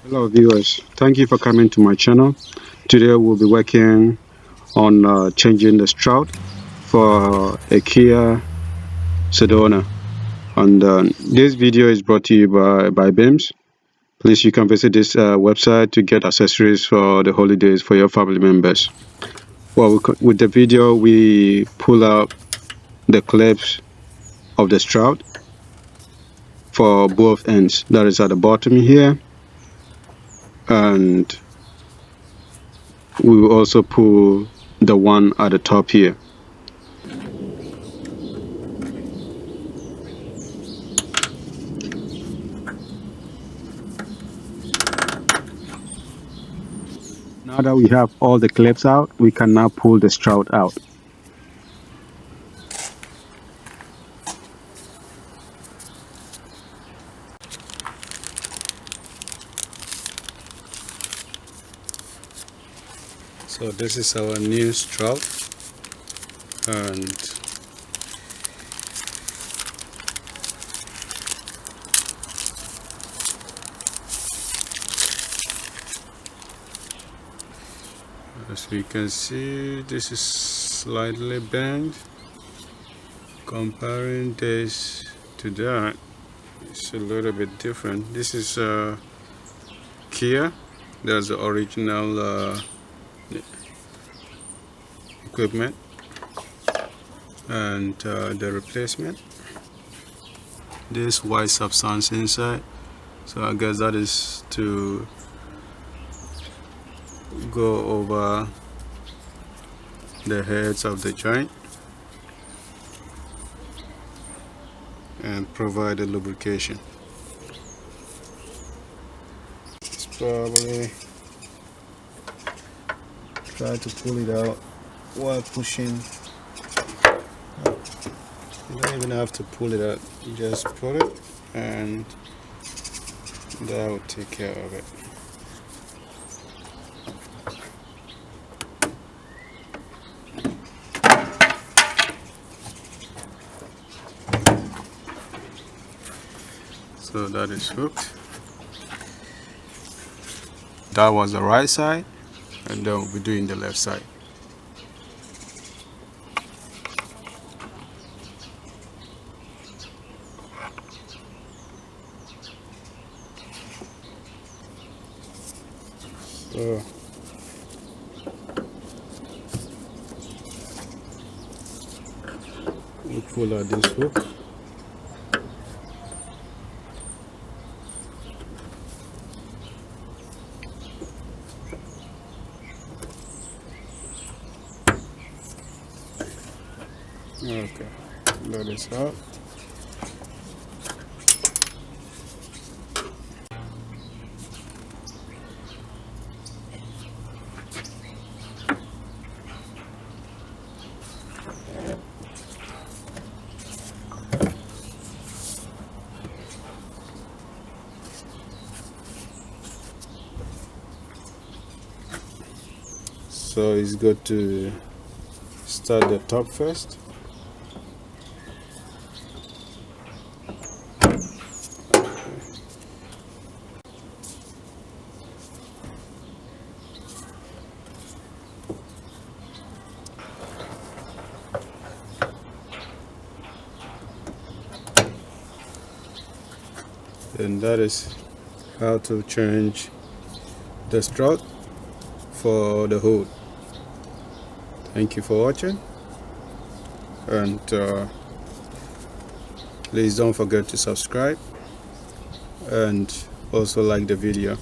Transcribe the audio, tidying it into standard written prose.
Hello viewers, thank you for coming to my channel. Today we'll be working on changing the Strut for a Kia Sedona, and this video is brought to you by BIMS. Please, you can visit this website to get accessories for the holidays for your family members. Well, with the video we pull out the clips of the Strut for both ends, that is at the bottom here, and we will also pull the one at the top here. Now that we have all the clips out, we can now pull the Strut out. So this is our new Strut, and as we can see, this is slightly bent. Comparing this to that, it's a little bit different. This is Kia. There's the original equipment and the replacement. This white substance inside, so I guess that is to go over the heads of the joint and provide a lubrication. It's probably try to pull it out while pushing. You don't even have to pull it out, you just put it and that will take care of it. So that is hooked. That was the right side, and then we'll be doing the left side. So we pull out this hook. Okay, let this out. So it's good to start the top first. And that is how to change the Strut for the hood. Thank you for watching, and please don't forget to subscribe and also like the video.